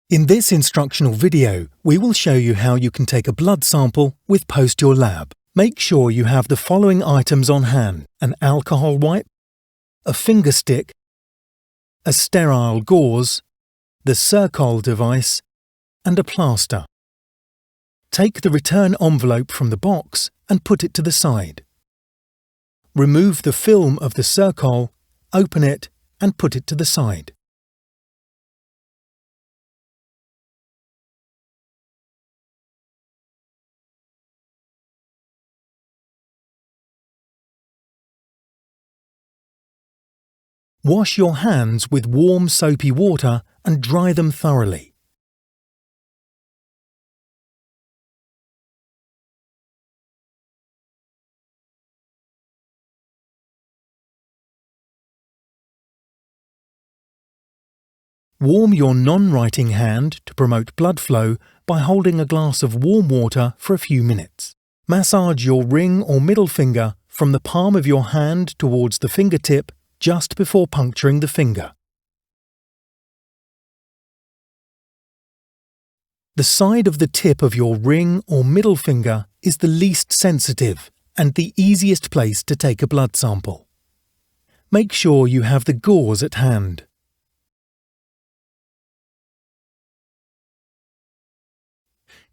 In this instructional video, we will show you how you can take a blood sample with PostYourLab. Make sure you have the following items on hand: an alcohol wipe, a finger stick, a sterile gauze, the Ser-Col device, and a plaster. Take the return envelope from the box and put it to the side. Remove the film of the Ser-Col, open it, and put it to the side. Wash your hands with warm soapy water and dry them thoroughly. Warm your non-writing hand to promote blood flow by holding a glass of warm water for a few minutes. Massage your ring or middle finger from the palm of your hand towards the fingertip just before puncturing the finger. The side of the tip of your ring or middle finger is the least sensitive and the easiest place to take a blood sample. Make sure you have the gauze at hand.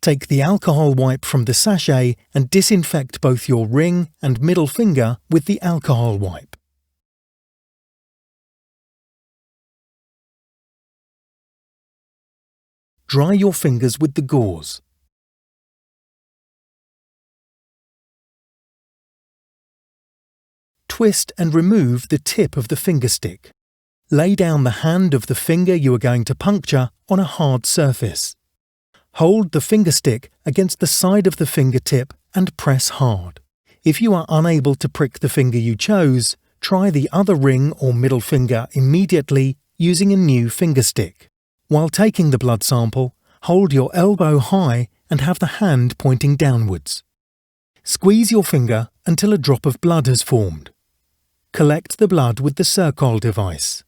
Take the alcohol wipe from the sachet and disinfect both your ring and middle finger with the alcohol wipe. Dry your fingers with the gauze. Twist and remove the tip of the finger stick. Lay down the hand of the finger you are going to puncture on a hard surface. Hold the finger stick against the side of the fingertip and press hard. If you are unable to prick the finger you chose, try the other ring or middle finger immediately using a new finger stick. While taking the blood sample, hold your elbow high and have the hand pointing downwards. Squeeze your finger until a drop of blood has formed. Collect the blood with the Ser-Col device.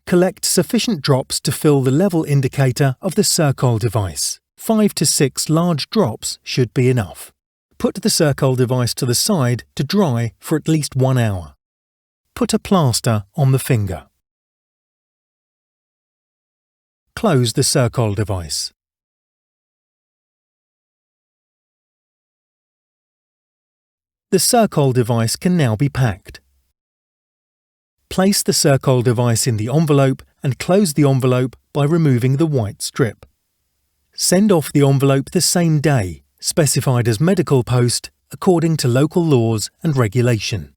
Collect sufficient drops to fill the level indicator of the Ser-Col device. 5 to 6 large drops should be enough. Put the Ser-Col device to the side to dry for at least 1 hour. Put a plaster on the finger. Close the Ser-Col device. The Ser-Col device can now be packed. Place the Ser-Col device in the envelope and close the envelope by removing the white strip. Send off the envelope the same day, specified as medical post according to local laws and regulation.